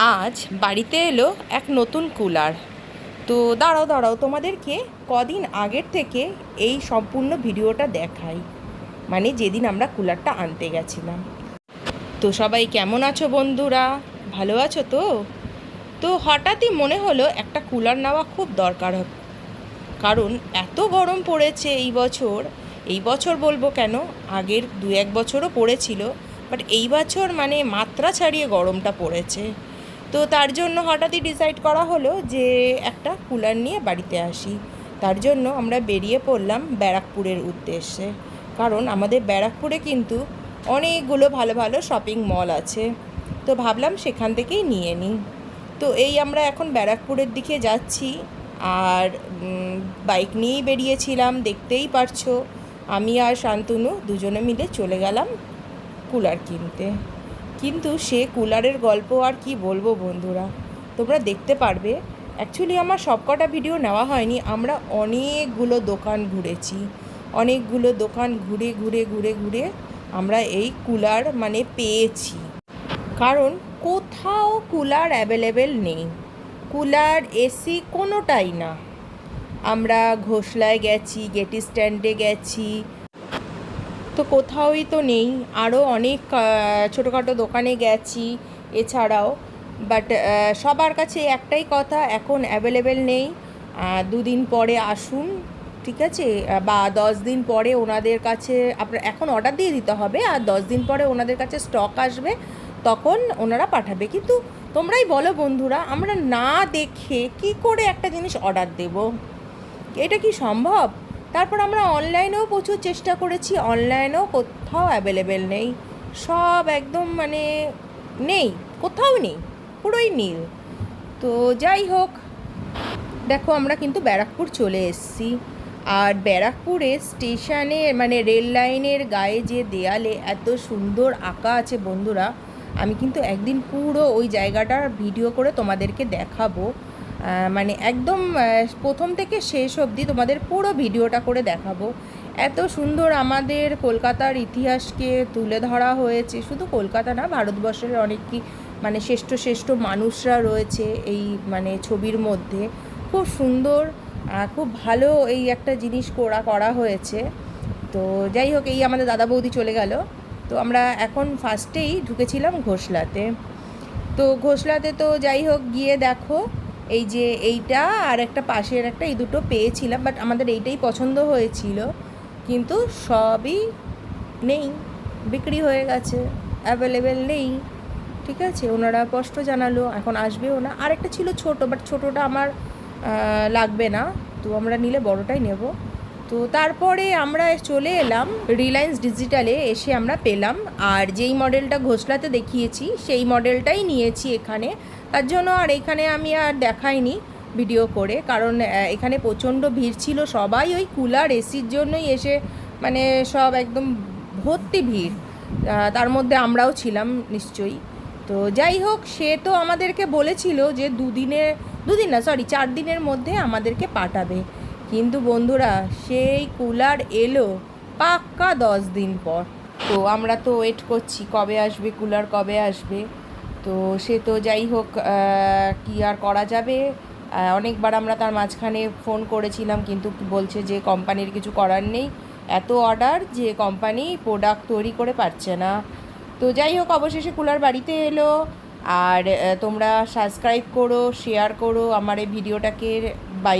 আজ বাড়িতে এলো এক নতুন কুলার। তো দাঁড়াও তোমাদেরকে কদিন আগের থেকে এই সম্পূর্ণ ভিডিওটা দেখাই, মানে যেদিন আমরা কুলারটা আনতে গেছিলাম। তো সবাই কেমন আছো বন্ধুরা? ভালো আছো তো? তো হঠাৎই মনে হলো একটা কুলার নেওয়া খুব দরকার, কারণ এত গরম পড়েছে এই বছর বলবো কেন, আগের 1 বছরও পড়েছিল, বাট এই বছর মানে মাত্রা ছাড়িয়ে গরমটা পড়েছে। তো তার জন্য হঠাৎই ডিসাইড করা হলো যে একটা কুলার নিয়ে বাড়িতে আসি। তার জন্য আমরা বেরিয়ে পড়লাম ব্যারাকপুরের উদ্দেশ্যে, কারণ আমাদের ব্যারাকপুরে কিন্তু অনেকগুলো ভালো ভালো শপিং মল আছে। তো ভাবলাম সেখান থেকেই নিয়ে নিই। তো এই আমরা এখন ব্যারাকপুরের দিকে যাচ্ছি, আর বাইক নিয়েই বেরিয়েছিলাম, দেখতেই পারছো। আমি আর শান্তনু দুজনে মিলে চলে গেলাম কুলার কিনতে। কিন্তু সে কুলারের গল্প আর কি বলবো বন্ধুরা, তোমরা দেখতে পারবে। অ্যাকচুয়ালি আমার সবকটা ভিডিও নেওয়া হয়নি, আমরা অনেকগুলো দোকান ঘুরেছি, অনেকগুলো দোকান ঘুরে ঘুরে ঘুরে ঘুরে আমরা এই কুলার মানে পেয়েছি। কারণ কোথাও কুলার অ্যাভেলেবেল নেই, কুলার এসি কোনোটাই না। আমরা ঘোষলায় গেছি, গেটি স্ট্যান্ডে গেছি, তো কোথাওই তো নেই। আরও অনেক ছোটোখাটো দোকানে গেছি এছাড়াও, বাট সবার কাছে একটাই কথা, এখন অ্যাভেলেবেল নেই। 2 দিন পরে আসুন, ঠিক আছে, বা 10 দিন পরে ওনাদের কাছে আপনার এখন অর্ডার দিয়ে দিতে হবে, আর 10 দিন পরে ওনাদের কাছে স্টক আসবে, তখন ওনারা পাঠাবে। কিন্তু তোমরাই বলো বন্ধুরা, আমরা না দেখে কি করে একটা জিনিস অর্ডার দেব? এটা কি সম্ভব? তারপর আমরা অনলাইনেও প্রচুর চেষ্টা করেছি, অনলাইনেও কোথাও অ্যাভেলেবেল নেই, সব একদম মানে নেই, কোথাও নেই, পুরোই নীল। তো যাই হোক, দেখো আমরা কিন্তু ব্যারাকপুর চলে এসেছি। আর ব্যারাকপুরে স্টেশনে মানে রেল লাইনের গায়ে যে দেয়ালে এত সুন্দর আঁকা আছে বন্ধুরা, আমি কিন্তু একদিন পুরো ওই জায়গাটার ভিডিও করে তোমাদেরকে দেখাবো। মানে একদম প্রথম থেকে শেষ অবধি তোমাদের পুরো ভিডিওটা করে দেখাবো। এত সুন্দর আমাদের কলকাতার ইতিহাসকে তুলে ধরা হয়েছে, শুধু কলকাতা না, ভারতবর্ষের অনেক মানে শ্রেষ্ঠ শ্রেষ্ঠ মানুষরা রয়েছে এই মানে ছবির মধ্যে। খুব সুন্দর, খুব ভালো এই একটা জিনিস করা হয়েছে। তো যাই হোক, এই আমাদের দাদা বৌদি চলে গেল। তো আমরা এখন ফার্স্টেই ঢুকেছিলাম ঘোষলাতে। তো ঘোষলাতে তো যাই হোক গিয়ে দেখো, এই যে এইটা আর একটা পাশের একটা, এই দুটো পেয়েছিলাম, বাট আমাদের এইটাই পছন্দ হয়েছিল, কিন্তু সবই নেই, বিক্রি হয়ে গেছে, অ্যাভেলেবেল নেই। ঠিক আছে, ওনারা কষ্ট জানালো, এখন আসবেও না। আরেকটা ছিল ছোট, বাট ছোটোটা আমার লাগবে না, তো আমরা নিলে বড়টাই নেব। তো তারপরে আমরা চলে এলাম রিলায়েন্স ডিজিটালে, এসে আমরা পেলাম, আর যেই মডেলটা ঘোষলাতে দেখিয়েছি সেই মডেলটাই নিয়েছি এখানে। তার জন্য আর এখানে আমি আর দেখাইনি ভিডিও করে, কারণ এখানে প্রচণ্ড ভিড় ছিল, সবাই ওই কুলার এসির জন্যই এসে মানে সব একদম ভর্তি ভিড়, তার মধ্যে আমরাও ছিলাম নিশ্চয়ই। তো যাই হোক, সে তো আমাদেরকে বলেছিল যে 4 দিনের মধ্যে আমাদেরকে পাঠাবে, কিন্তু বন্ধুরা সেই কুলার এলো পাক্কা 10 দিন পর। তো আমরা তো ওয়েট করছি কবে আসবে কুলার, কবে আসবে। তো সে তো যাই হোক, কি আর করা যাবে। অনেকবার আমরা তার মাঝখানে ফোন করেছিলাম, কিন্তু বলছে যে কোম্পানির কিছু করার নেই, এত অর্ডার যে কোম্পানি প্রোডাক্ট তৈরি করে পারছে না। তো যাই হোক, অবশেষে কুলার বাড়িতে এলো। আর তোমরা সাবস্ক্রাইব করো, শেয়ার করো আমার এই ভিডিওটাকে। Bye bye.